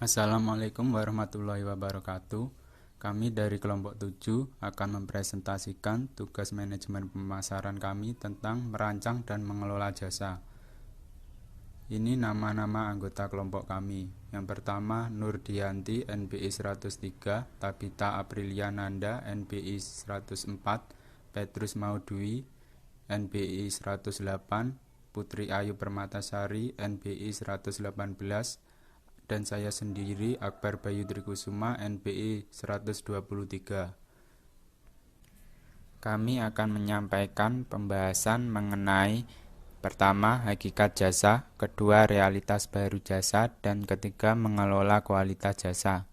Assalamualaikum warahmatullahi wabarakatuh. Kami dari kelompok 7 akan mempresentasikan tugas manajemen pemasaran kami tentang merancang dan mengelola jasa. Ini nama-nama anggota kelompok kami. Yang pertama Nurdianti NBI 103, Tabita Aprilia Nanda NBI 104, Petrus Maudwi NBI 108, Putri Ayu Permatasari NBI 118, dan saya sendiri Akbar Bayu Trikusuma NBI 123. Kami akan menyampaikan pembahasan mengenai pertama, hakikat jasa, kedua, realitas baru jasa, dan ketiga, mengelola kualitas jasa.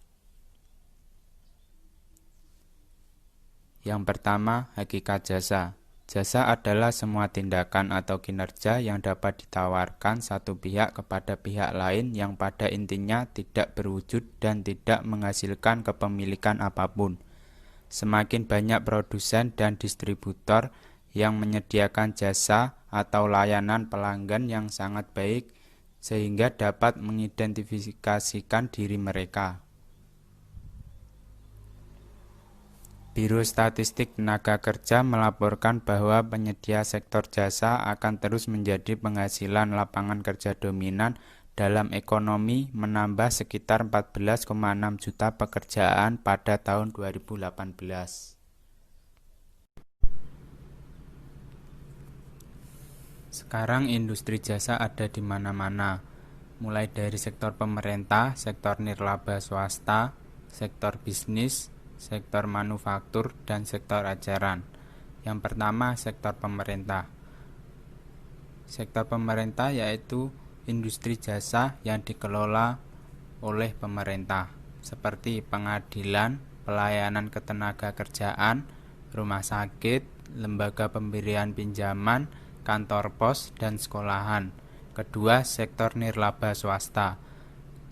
Yang pertama, hakikat jasa. Jasa adalah semua tindakan atau kinerja yang dapat ditawarkan satu pihak kepada pihak lain yang pada intinya tidak berwujud dan tidak menghasilkan kepemilikan apapun. Semakin banyak produsen dan distributor yang menyediakan jasa atau layanan pelanggan yang sangat baik sehingga dapat mengidentifikasikan diri mereka. Biro Statistik Tenaga Kerja melaporkan bahwa penyedia sektor jasa akan terus menjadi penghasilan lapangan kerja dominan dalam ekonomi, menambah sekitar 14,6 juta pekerjaan pada tahun 2018. Sekarang industri jasa ada di mana-mana, mulai dari sektor pemerintah, sektor nirlaba swasta, sektor bisnis, sektor manufaktur, dan sektor ajaran. Yang pertama, sektor pemerintah. Sektor pemerintah yaitu industri jasa yang dikelola oleh pemerintah, seperti pengadilan, pelayanan ketenaga kerjaan, rumah sakit, lembaga pemberian pinjaman, kantor pos, dan sekolahan. Kedua, sektor nirlaba swasta.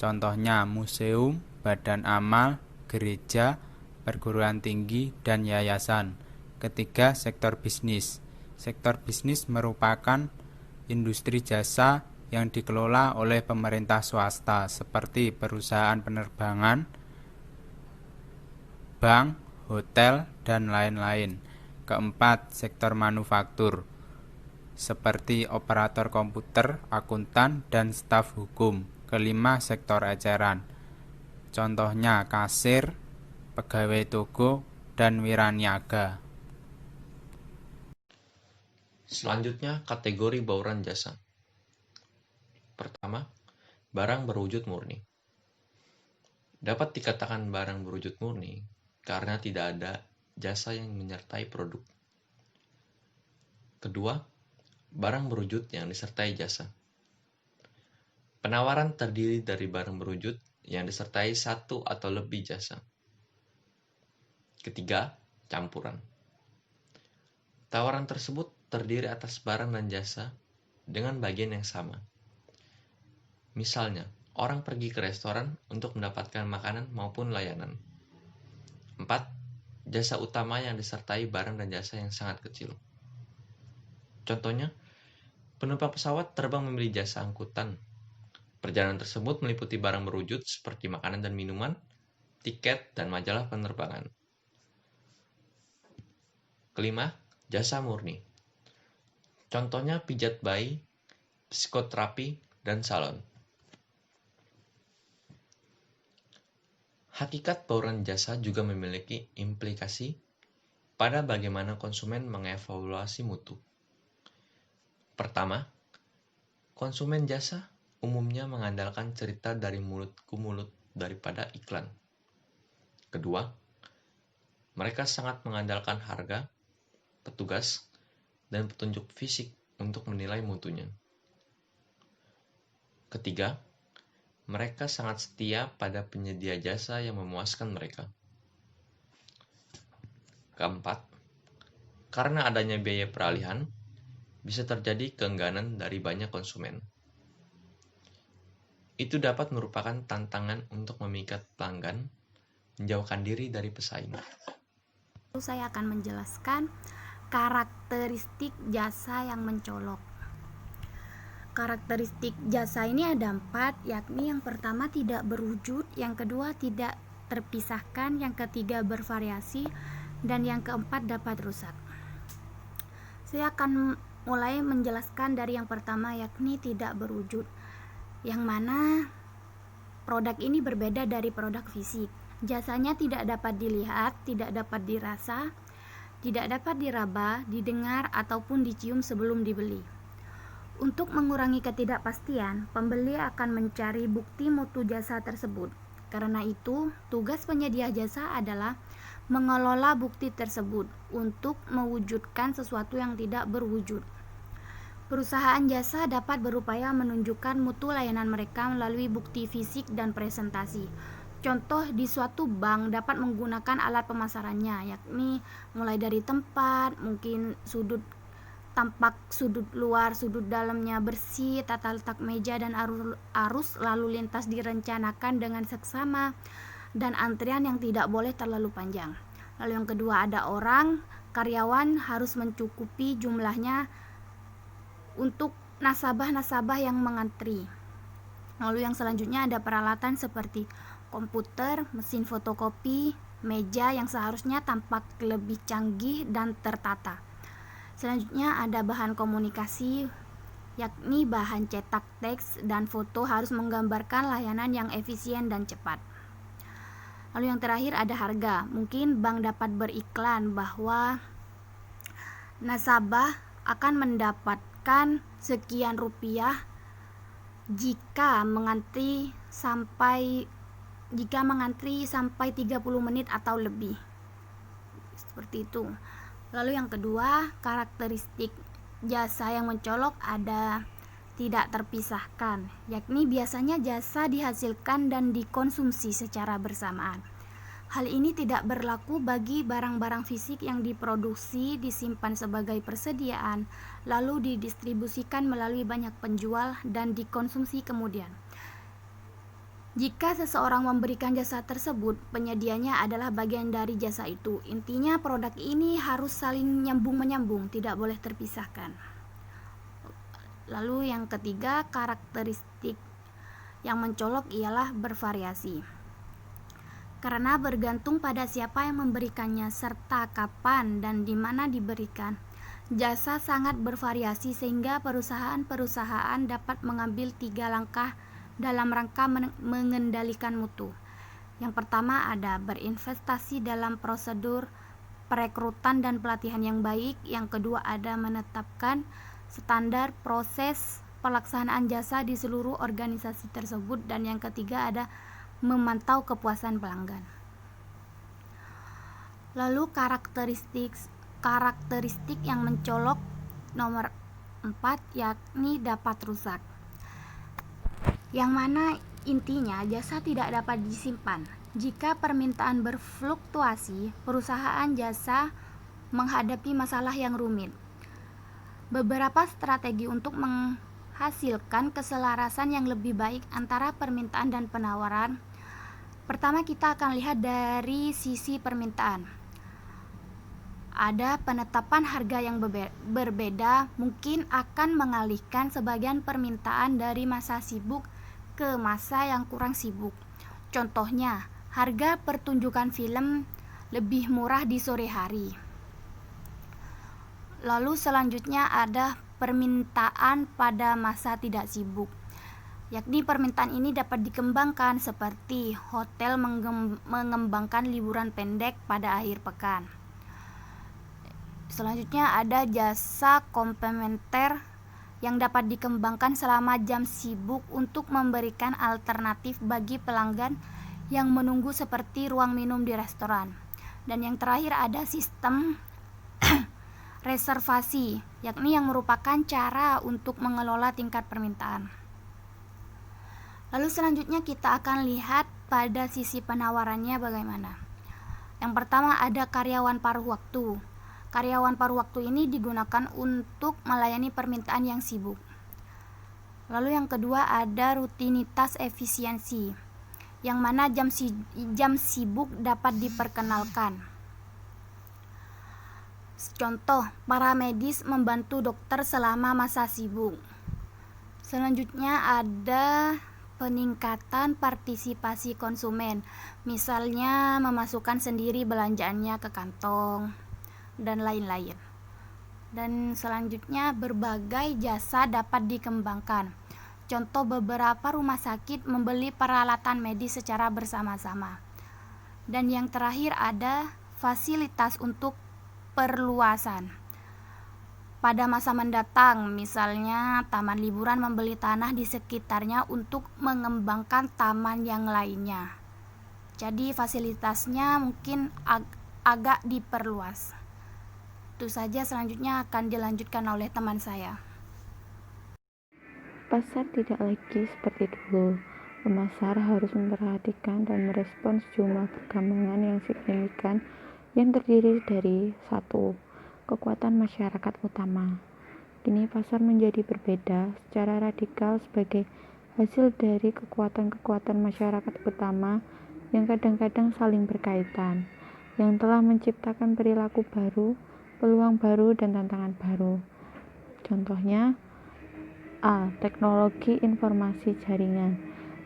Contohnya museum, badan amal, gereja, perguruan tinggi, dan yayasan. Ketiga, sektor bisnis. Sektor bisnis merupakan industri jasa yang dikelola oleh pemerintah swasta seperti perusahaan penerbangan, bank, hotel, dan lain-lain. Keempat, sektor manufaktur seperti operator komputer, akuntan, dan staf hukum. Kelima, sektor ajaran. Contohnya kasir, pegawai toko, dan wiraniaga. Selanjutnya, kategori bauran jasa. Pertama, barang berwujud murni. Dapat dikatakan barang berwujud murni karena tidak ada jasa yang menyertai produk. Kedua, barang berwujud yang disertai jasa. Penawaran terdiri dari barang berwujud yang disertai satu atau lebih jasa. Ketiga, campuran. Tawaran tersebut terdiri atas barang dan jasa dengan bagian yang sama. Misalnya, orang pergi ke restoran untuk mendapatkan makanan maupun layanan. 4. Jasa utama yang disertai barang dan jasa yang sangat kecil. Contohnya, penumpang pesawat terbang memilih jasa angkutan. Perjalanan tersebut meliputi barang berwujud seperti makanan dan minuman, tiket, dan majalah penerbangan. Kelima, jasa murni. Contohnya pijat bayi, psikoterapi, dan salon. Hakikat bauran jasa juga memiliki implikasi pada bagaimana konsumen mengevaluasi mutu. Pertama, konsumen jasa umumnya mengandalkan cerita dari mulut ke mulut daripada iklan. Kedua, mereka sangat mengandalkan harga, petugas, dan petunjuk fisik untuk menilai mutunya. Ketiga, mereka sangat setia pada penyedia jasa yang memuaskan mereka. Keempat, karena adanya biaya peralihan, bisa terjadi keengganan dari banyak konsumen. Itu dapat merupakan tantangan untuk memikat pelanggan, menjauhkan diri dari pesaing. Saya akan menjelaskan karakteristik jasa yang mencolok. Karakteristik jasa ini ada 4, yakni yang pertama tidak berwujud, yang kedua tidak terpisahkan, yang ketiga bervariasi, dan yang keempat dapat rusak. Saya akan mulai menjelaskan dari yang pertama, yakni tidak berwujud, yang mana produk ini berbeda dari produk fisik. Jasanya tidak dapat dilihat, tidak dapat dirasa, tidak dapat diraba, didengar, ataupun dicium sebelum dibeli. Untuk mengurangi ketidakpastian, pembeli akan mencari bukti mutu jasa tersebut. Karena itu, tugas penyedia jasa adalah mengelola bukti tersebut untuk mewujudkan sesuatu yang tidak berwujud. Perusahaan jasa dapat berupaya menunjukkan mutu layanan mereka melalui bukti fisik dan presentasi. Contoh, di suatu bank dapat menggunakan alat pemasarannya, yakni mulai dari tempat, mungkin tampak sudut luar, sudut dalamnya bersih, tata letak meja dan arus lalu lintas direncanakan dengan seksama, dan antrian yang tidak boleh terlalu panjang. Lalu yang kedua, ada orang, karyawan harus mencukupi jumlahnya untuk nasabah-nasabah yang mengantri. Lalu yang selanjutnya ada peralatan seperti komputer, mesin fotokopi, meja yang seharusnya tampak lebih canggih dan tertata. Selanjutnya ada bahan komunikasi, yakni bahan cetak teks dan foto harus menggambarkan layanan yang efisien dan cepat. Lalu yang terakhir ada harga. Mungkin bank dapat beriklan bahwa nasabah akan mendapatkan sekian rupiah jika mengantri sampai 30 menit atau lebih. Seperti itu. Lalu yang kedua, karakteristik jasa yang mencolok ada tidak terpisahkan, yakni biasanya jasa dihasilkan dan dikonsumsi secara bersamaan. Hal ini tidak berlaku bagi barang-barang fisik yang diproduksi, disimpan sebagai persediaan, lalu didistribusikan melalui banyak penjual dan dikonsumsi kemudian. Jika seseorang memberikan jasa tersebut, penyedianya adalah bagian dari jasa itu. Intinya produk ini harus saling nyambung-menyambung, tidak boleh terpisahkan. Lalu yang ketiga, karakteristik yang mencolok ialah bervariasi. Karena bergantung pada siapa yang memberikannya serta kapan dan di mana diberikan. Jasa sangat bervariasi sehingga perusahaan-perusahaan dapat mengambil 3 langkah dalam rangka mengendalikan mutu. Yang pertama ada berinvestasi dalam prosedur perekrutan dan pelatihan yang baik. Yang kedua ada menetapkan standar proses pelaksanaan jasa di seluruh organisasi tersebut, dan yang ketiga ada memantau kepuasan pelanggan. Lalu karakteristik yang mencolok nomor 4 yakni dapat rusak, yang mana intinya jasa tidak dapat disimpan. Jika permintaan berfluktuasi, perusahaan jasa menghadapi masalah yang rumit. Beberapa strategi untuk menghasilkan keselarasan yang lebih baik antara permintaan dan penawaran. Pertama, kita akan lihat dari sisi permintaan. Ada penetapan harga yang berbeda, mungkin akan mengalihkan sebagian permintaan dari masa sibuk ke masa yang kurang sibuk. Contohnya, harga pertunjukan film lebih murah di sore hari. Lalu selanjutnya ada permintaan pada masa tidak sibuk, yakni permintaan ini dapat dikembangkan seperti hotel mengembangkan liburan pendek pada akhir pekan. Selanjutnya ada jasa komplementer yang dapat dikembangkan selama jam sibuk untuk memberikan alternatif bagi pelanggan yang menunggu seperti ruang minum di restoran. Dan yang terakhir ada sistem reservasi, yakni yang merupakan cara untuk mengelola tingkat permintaan. Lalu selanjutnya kita akan lihat pada sisi penawarannya bagaimana. Yang pertama ada karyawan paruh waktu. Karyawan paruh waktu ini digunakan untuk melayani permintaan yang sibuk. Lalu yang kedua ada rutinitas efisiensi, yang mana jam sibuk dapat diperkenalkan. Contoh, para medis membantu dokter selama masa sibuk. Selanjutnya ada peningkatan partisipasi konsumen, misalnya memasukkan sendiri belanjaannya ke kantong dan lain-lain. Dan selanjutnya berbagai jasa dapat dikembangkan. Contoh, beberapa rumah sakit membeli peralatan medis secara bersama-sama. Dan yang terakhir ada fasilitas untuk perluasan. Pada masa mendatang, misalnya taman liburan membeli tanah di sekitarnya untuk mengembangkan taman yang lainnya. Jadi fasilitasnya mungkin agak diperluas. Itu saja, selanjutnya akan dilanjutkan oleh teman saya. Pasar tidak lagi seperti dulu. Pemasar harus memperhatikan dan merespons jumlah perkembangan yang signifikan yang terdiri dari 1. Kekuatan masyarakat utama. Kini pasar menjadi berbeda secara radikal sebagai hasil dari kekuatan-kekuatan masyarakat utama yang kadang-kadang saling berkaitan, yang telah menciptakan perilaku baru, peluang baru, dan tantangan baru. Contohnya, A. Teknologi informasi jaringan.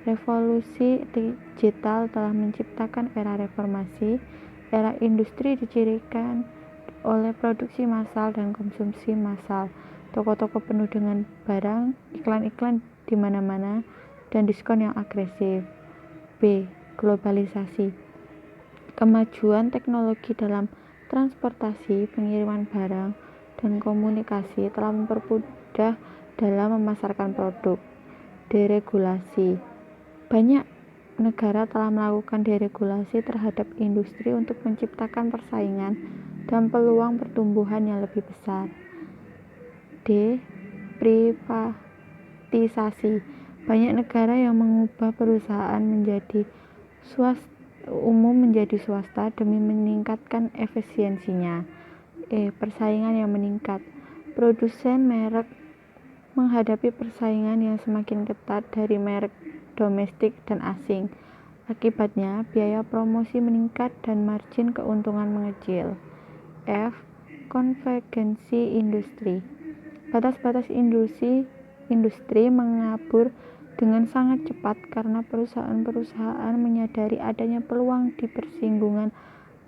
Revolusi digital telah menciptakan era reformasi. Era industri dicirikan oleh produksi massal dan konsumsi massal, toko-toko penuh dengan barang, iklan-iklan di mana-mana, dan diskon yang agresif. B. Globalisasi. Kemajuan teknologi dalam transportasi, pengiriman barang, dan komunikasi telah mempermudah dalam memasarkan produk. Deregulasi. Banyak negara telah melakukan deregulasi terhadap industri untuk menciptakan persaingan dan peluang pertumbuhan yang lebih besar. D. Privatisasi. Banyak negara yang mengubah perusahaan umum menjadi swasta demi meningkatkan efisiensinya. E. Persaingan yang meningkat. Produsen merek menghadapi persaingan yang semakin ketat dari merek domestik dan asing. Akibatnya, biaya promosi meningkat dan margin keuntungan mengecil. F. Konvergensi industri. Batas-batas industri mengabur dengan sangat cepat karena perusahaan-perusahaan menyadari adanya peluang di persinggungan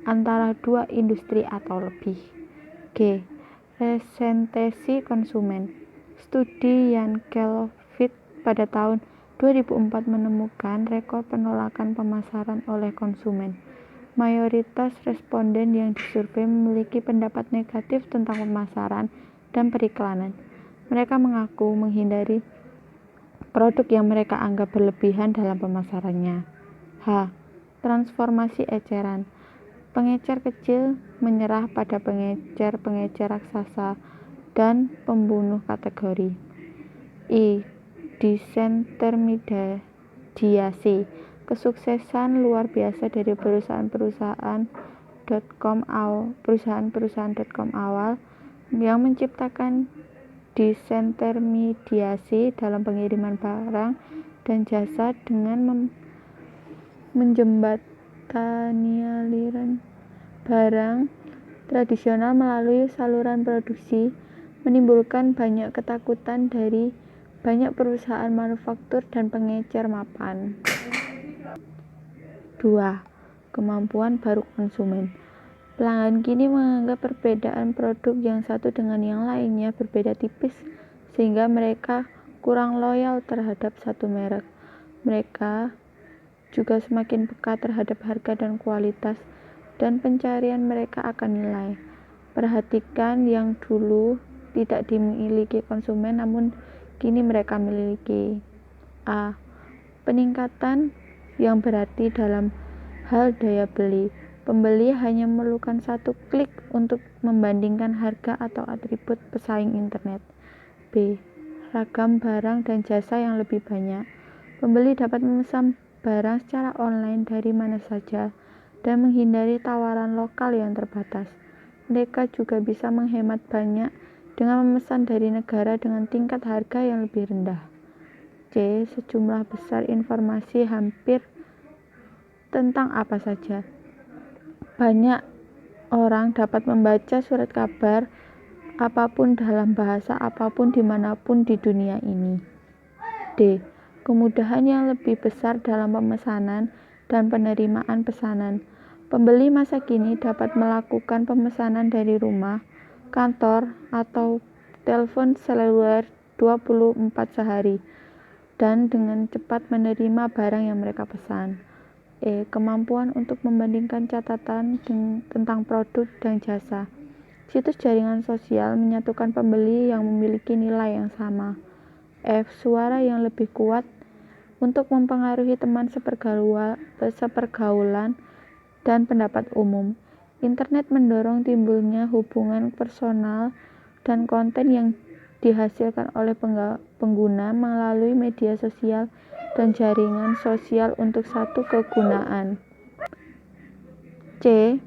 antara dua industri atau lebih. G. Resentesi konsumen. Studi Yankelovich pada tahun 2004 menemukan rekor penolakan pemasaran oleh konsumen. Mayoritas responden yang disurvei memiliki pendapat negatif tentang pemasaran dan periklanan. Mereka mengaku menghindari produk yang mereka anggap berlebihan dalam pemasarannya. H. Transformasi eceran. Pengecer kecil menyerah pada pengecer raksasa dan pembunuh kategori. I. Disintermediasi. Kesuksesan luar biasa dari perusahaan-perusahaan .com awal yang menciptakan disintermediasi dalam pengiriman barang dan jasa dengan menjembatani aliran barang tradisional melalui saluran produksi, menimbulkan banyak ketakutan dari banyak perusahaan manufaktur dan pengecer mapan. 2. Kemampuan baru konsumen. Pelanggan kini menganggap perbedaan produk yang satu dengan yang lainnya berbeda tipis, sehingga mereka kurang loyal terhadap satu merek. Mereka juga semakin peka terhadap harga dan kualitas, dan pencarian mereka akan nilai. Perhatikan yang dulu tidak dimiliki konsumen, namun kini mereka miliki. A. Peningkatan yang berarti dalam hal daya beli. Pembeli hanya memerlukan satu klik untuk membandingkan harga atau atribut pesaing internet. B. Ragam barang dan jasa yang lebih banyak. Pembeli dapat memesan barang secara online dari mana saja dan menghindari tawaran lokal yang terbatas. Mereka juga bisa menghemat banyak dengan memesan dari negara dengan tingkat harga yang lebih rendah. C. Sejumlah besar informasi hampir tentang apa saja. Banyak orang dapat membaca surat kabar apapun dalam bahasa apapun dimanapun di dunia ini. D. Kemudahan yang lebih besar dalam pemesanan dan penerimaan pesanan. Pembeli masa kini dapat melakukan pemesanan dari rumah, kantor, atau telepon seluler 24 sehari dan dengan cepat menerima barang yang mereka pesan. Kemampuan untuk membandingkan catatan tentang produk dan jasa. Situs jaringan sosial menyatukan pembeli yang memiliki nilai yang sama. Suara yang lebih kuat untuk mempengaruhi teman sepergaulan dan pendapat umum. Internet mendorong timbulnya hubungan personal dan konten yang dihasilkan oleh pengguna melalui media sosial dan jaringan sosial untuk satu kegunaan. C.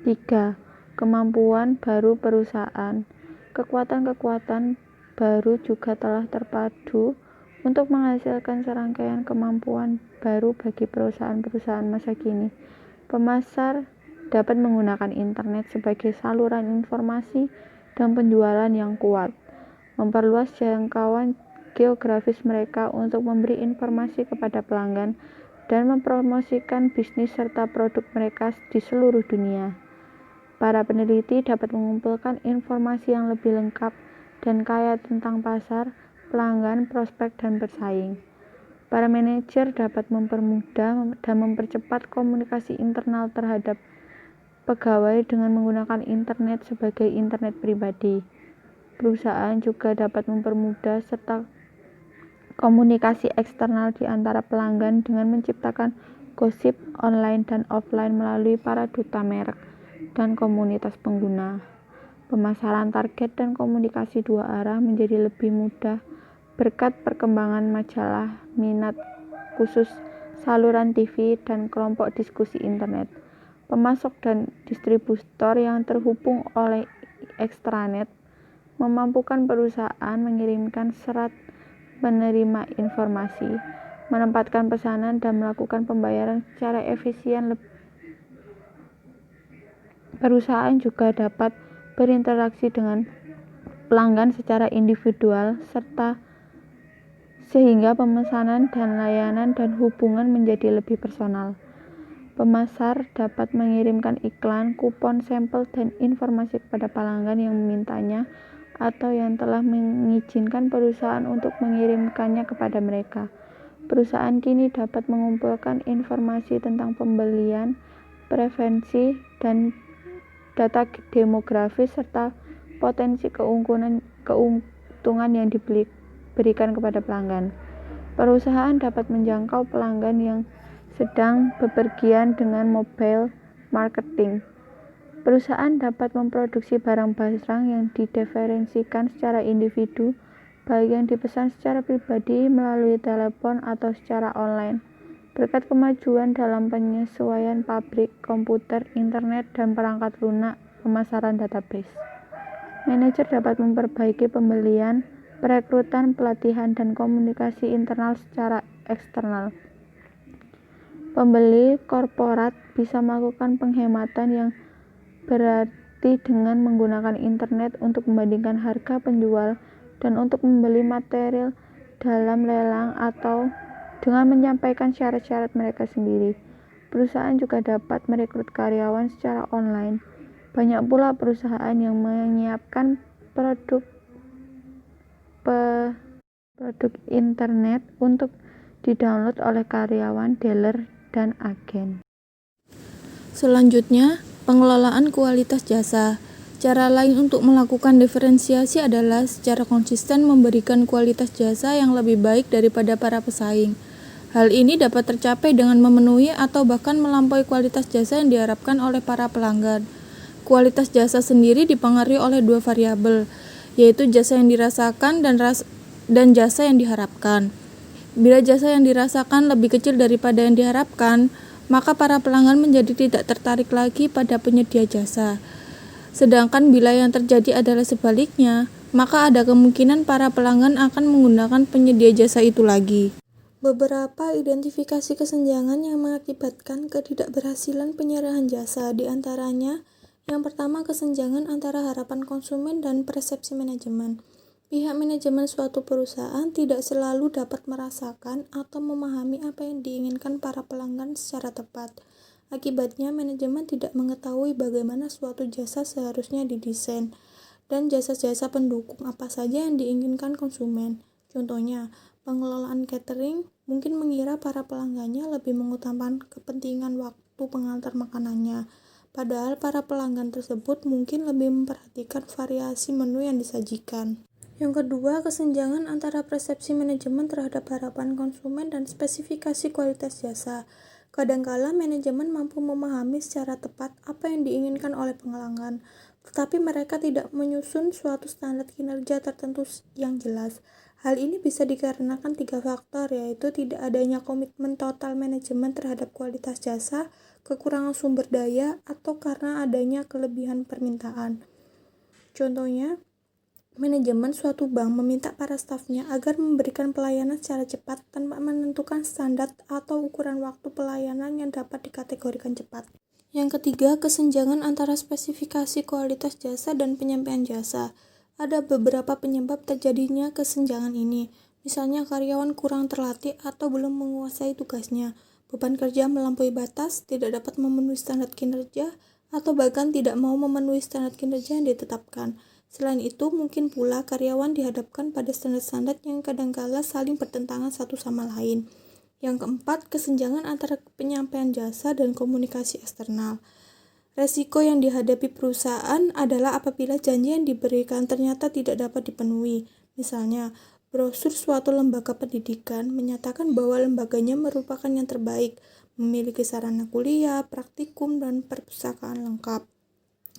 3. Kemampuan baru perusahaan. Kekuatan-kekuatan baru juga telah terpadu untuk menghasilkan serangkaian kemampuan baru bagi perusahaan-perusahaan masa kini. Pemasar dapat menggunakan internet sebagai saluran informasi dan penjualan yang kuat, memperluas jangkauan geografis mereka untuk memberi informasi kepada pelanggan dan mempromosikan bisnis serta produk mereka di seluruh dunia. Para peneliti dapat mengumpulkan informasi yang lebih lengkap dan kaya tentang pasar, pelanggan, prospek, dan bersaing. Para manajer dapat mempermudah dan mempercepat komunikasi internal terhadap pegawai dengan menggunakan internet sebagai internet pribadi. Perusahaan juga dapat mempermudah serta komunikasi eksternal di antara pelanggan dengan menciptakan gosip online dan offline melalui para duta merek dan komunitas pengguna. Pemasaran target dan komunikasi dua arah menjadi lebih mudah berkat perkembangan majalah, minat khusus, saluran TV, dan kelompok diskusi internet. Pemasok dan distributor yang terhubung oleh ekstranet memampukan perusahaan mengirimkan serat menerima informasi, menempatkan pesanan, dan melakukan pembayaran secara efisien. Perusahaan juga dapat berinteraksi dengan pelanggan secara individual serta sehingga pemesanan dan layanan dan hubungan menjadi lebih personal. Pemasar dapat mengirimkan iklan, kupon, sampel, dan informasi kepada pelanggan yang memintanya atau yang telah mengizinkan perusahaan untuk mengirimkannya kepada mereka. Perusahaan kini dapat mengumpulkan informasi tentang pembelian, preferensi, dan data demografis serta potensi keuntungan yang diberikan kepada pelanggan. Perusahaan dapat menjangkau pelanggan yang sedang bepergian dengan mobile marketing. Perusahaan dapat memproduksi barang-barang yang didistribusikan secara individu, baik yang dipesan secara pribadi melalui telepon atau secara online. Berkat kemajuan dalam penyesuaian pabrik, komputer, internet, dan perangkat lunak pemasaran database, manajer dapat memperbaiki pembelian, perekrutan, pelatihan, dan komunikasi internal secara eksternal. Pembeli korporat bisa melakukan penghematan yang berarti dengan menggunakan internet untuk membandingkan harga penjual dan untuk membeli material dalam lelang atau dengan menyampaikan syarat-syarat mereka sendiri. Perusahaan juga dapat merekrut karyawan secara online. Banyak pula perusahaan yang menyiapkan produk internet untuk didownload oleh karyawan, dealer, dan agen. Selanjutnya, pengelolaan kualitas jasa. Cara lain untuk melakukan diferensiasi adalah secara konsisten memberikan kualitas jasa yang lebih baik daripada para pesaing. Hal ini dapat tercapai dengan memenuhi atau bahkan melampaui kualitas jasa yang diharapkan oleh para pelanggan. Kualitas jasa sendiri dipengaruhi oleh dua variabel, yaitu jasa yang dirasakan dan jasa yang diharapkan. Bila jasa yang dirasakan lebih kecil daripada yang diharapkan, maka para pelanggan menjadi tidak tertarik lagi pada penyedia jasa. Sedangkan bila yang terjadi adalah sebaliknya, maka ada kemungkinan para pelanggan akan menggunakan penyedia jasa itu lagi. Beberapa identifikasi kesenjangan yang mengakibatkan ketidakberhasilan penyerahan jasa, di antaranya yang pertama kesenjangan antara harapan konsumen dan persepsi manajemen. Pihak manajemen suatu perusahaan tidak selalu dapat merasakan atau memahami apa yang diinginkan para pelanggan secara tepat. Akibatnya, manajemen tidak mengetahui bagaimana suatu jasa seharusnya didesain dan jasa-jasa pendukung apa saja yang diinginkan konsumen. Contohnya, pengelolaan catering mungkin mengira para pelanggannya lebih mengutamakan kepentingan waktu pengantar makanannya, padahal para pelanggan tersebut mungkin lebih memperhatikan variasi menu yang disajikan. Yang kedua, kesenjangan antara persepsi manajemen terhadap harapan konsumen dan spesifikasi kualitas jasa. Kadangkala manajemen mampu memahami secara tepat apa yang diinginkan oleh pelanggan, tetapi mereka tidak menyusun suatu standar kinerja tertentu yang jelas. Hal ini bisa dikarenakan 3 faktor, yaitu tidak adanya komitmen total manajemen terhadap kualitas jasa, kekurangan sumber daya, atau karena adanya kelebihan permintaan. Contohnya, manajemen suatu bank meminta para stafnya agar memberikan pelayanan secara cepat tanpa menentukan standar atau ukuran waktu pelayanan yang dapat dikategorikan cepat. Yang ketiga, kesenjangan antara spesifikasi kualitas jasa dan penyampaian jasa. Ada beberapa penyebab terjadinya kesenjangan ini. Misalnya karyawan kurang terlatih atau belum menguasai tugasnya, beban kerja melampaui batas, tidak dapat memenuhi standar kinerja, atau bahkan tidak mau memenuhi standar kinerja yang ditetapkan. Selain itu, mungkin pula karyawan dihadapkan pada standar-standar yang kadangkala saling bertentangan satu sama lain. Yang keempat, kesenjangan antara penyampaian jasa dan komunikasi eksternal. Resiko yang dihadapi perusahaan adalah apabila janji yang diberikan ternyata tidak dapat dipenuhi. Misalnya, brosur suatu lembaga pendidikan menyatakan bahwa lembaganya merupakan yang terbaik, memiliki sarana kuliah, praktikum, dan perpustakaan lengkap.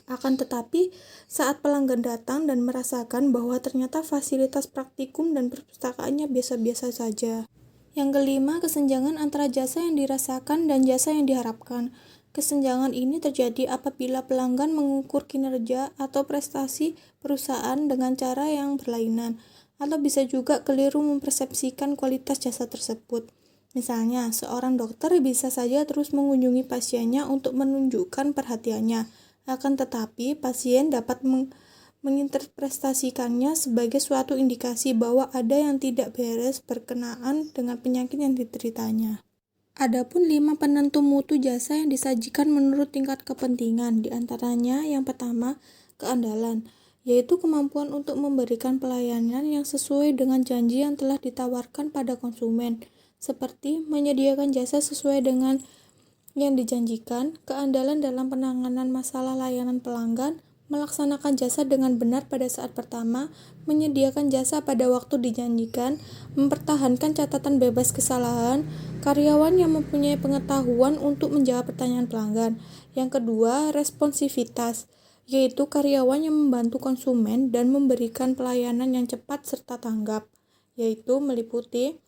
Akan tetapi, saat pelanggan datang dan merasakan bahwa ternyata fasilitas praktikum dan perpustakaannya biasa-biasa saja. Yang kelima, kesenjangan antara jasa yang dirasakan dan jasa yang diharapkan. Kesenjangan ini terjadi apabila pelanggan mengukur kinerja atau prestasi perusahaan dengan cara yang berlainan, atau bisa juga keliru mempersepsikan kualitas jasa tersebut. Misalnya, seorang dokter bisa saja terus mengunjungi pasiennya untuk menunjukkan perhatiannya, akan tetapi pasien dapat menginterpretasikannya sebagai suatu indikasi bahwa ada yang tidak beres berkenaan dengan penyakit yang dideritanya. Adapun 5 penentu mutu jasa yang disajikan menurut tingkat kepentingan, diantaranya yang pertama, keandalan, yaitu kemampuan untuk memberikan pelayanan yang sesuai dengan janji yang telah ditawarkan pada konsumen, seperti menyediakan jasa sesuai dengan yang dijanjikan, keandalan dalam penanganan masalah layanan pelanggan, melaksanakan jasa dengan benar pada saat pertama, menyediakan jasa pada waktu dijanjikan, mempertahankan catatan bebas kesalahan, karyawan yang mempunyai pengetahuan untuk menjawab pertanyaan pelanggan. Yang kedua, responsivitas, yaitu karyawan yang membantu konsumen dan memberikan pelayanan yang cepat serta tanggap, yaitu meliputi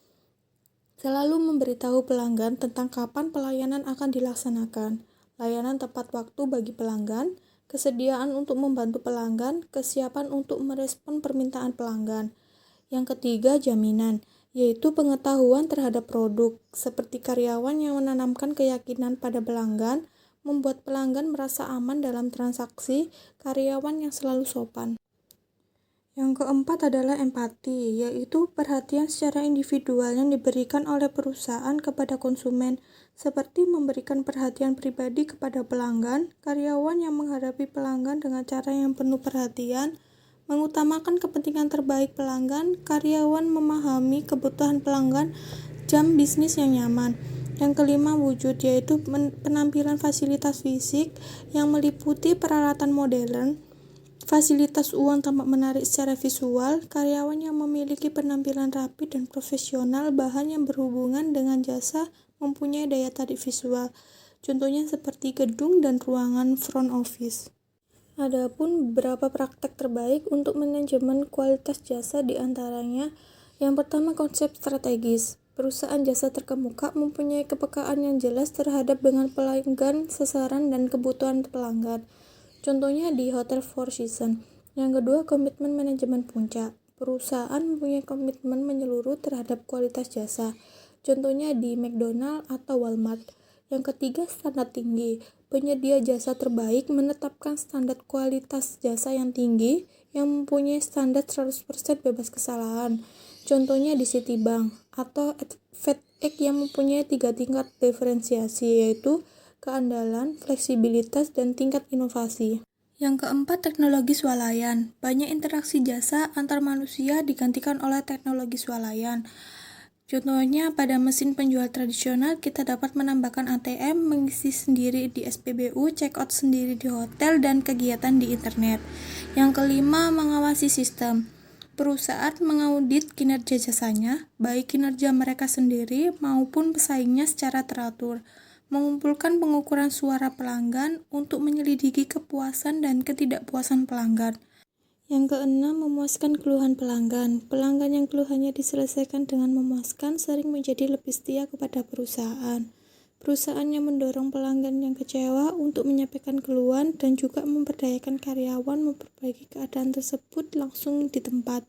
selalu memberitahu pelanggan tentang kapan pelayanan akan dilaksanakan, layanan tepat waktu bagi pelanggan, kesediaan untuk membantu pelanggan, kesiapan untuk merespon permintaan pelanggan. Yang ketiga, jaminan, yaitu pengetahuan terhadap produk, seperti karyawan yang menanamkan keyakinan pada pelanggan, membuat pelanggan merasa aman dalam transaksi, karyawan yang selalu sopan. Yang keempat adalah empati, yaitu perhatian secara individual yang diberikan oleh perusahaan kepada konsumen, seperti memberikan perhatian pribadi kepada pelanggan, karyawan yang menghadapi pelanggan dengan cara yang penuh perhatian, mengutamakan kepentingan terbaik pelanggan, karyawan memahami kebutuhan pelanggan, jam bisnis yang nyaman. Yang kelima, wujud, yaitu penampilan fasilitas fisik yang meliputi peralatan modern, fasilitas uang tampak menarik secara visual, karyawan yang memiliki penampilan rapi dan profesional, bahan yang berhubungan dengan jasa mempunyai daya tarik visual, contohnya seperti gedung dan ruangan front office. Adapun beberapa praktek terbaik untuk manajemen kualitas jasa diantaranya, yang pertama, konsep strategis. Perusahaan jasa terkemuka mempunyai kepekaan yang jelas terhadap dengan pelanggan sasaran dan kebutuhan pelanggan. Contohnya di Hotel Four Seasons. Yang kedua, komitmen manajemen puncak. Perusahaan mempunyai komitmen menyeluruh terhadap kualitas jasa. Contohnya di McDonald atau Walmart. Yang ketiga, standar tinggi. Penyedia jasa terbaik menetapkan standar kualitas jasa yang tinggi yang mempunyai standar 100% bebas kesalahan. Contohnya di Citibank atau FedEx yang mempunyai 3 tingkat diferensiasi, yaitu keandalan, fleksibilitas, dan tingkat inovasi. Yang keempat, teknologi swalayan. Banyak interaksi jasa antar manusia digantikan oleh teknologi swalayan. Contohnya, pada mesin penjual tradisional, kita dapat menambahkan ATM, mengisi sendiri di SPBU, check out sendiri di hotel, dan kegiatan di internet. Yang kelima, mengawasi sistem. Perusahaan mengaudit kinerja jasanya, baik kinerja mereka sendiri maupun pesaingnya secara teratur. Mengumpulkan pengukuran suara pelanggan untuk menyelidiki kepuasan dan ketidakpuasan pelanggan. Yang keenam, memuaskan keluhan pelanggan. Pelanggan yang keluhannya diselesaikan dengan memuaskan sering menjadi lebih setia kepada perusahaan. Perusahaan yang mendorong pelanggan yang kecewa untuk menyampaikan keluhan dan juga memberdayakan karyawan memperbaiki keadaan tersebut langsung di tempat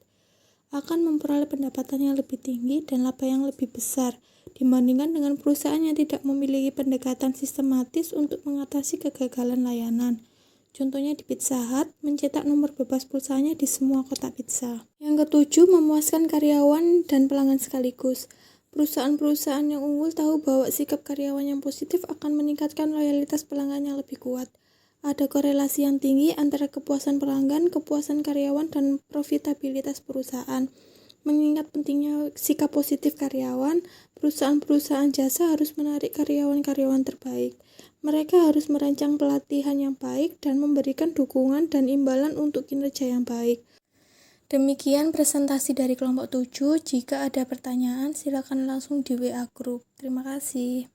akan memperoleh pendapatan yang lebih tinggi dan laba yang lebih besar dibandingkan dengan perusahaan yang tidak memiliki pendekatan sistematis untuk mengatasi kegagalan layanan. Contohnya di Pizza Hut, mencetak nomor bebas pulsanya di semua kotak pizza. Yang ketujuh, memuaskan karyawan dan pelanggan sekaligus. Perusahaan-perusahaan yang unggul tahu bahwa sikap karyawan yang positif akan meningkatkan loyalitas pelanggan yang lebih kuat. Ada korelasi yang tinggi antara kepuasan pelanggan, kepuasan karyawan, dan profitabilitas perusahaan. Mengingat pentingnya sikap positif karyawan, perusahaan-perusahaan jasa harus menarik karyawan-karyawan terbaik. Mereka harus merancang pelatihan yang baik dan memberikan dukungan dan imbalan untuk kinerja yang baik. Demikian presentasi dari kelompok 7. Jika ada pertanyaan, silakan langsung di WA Group. Terima kasih.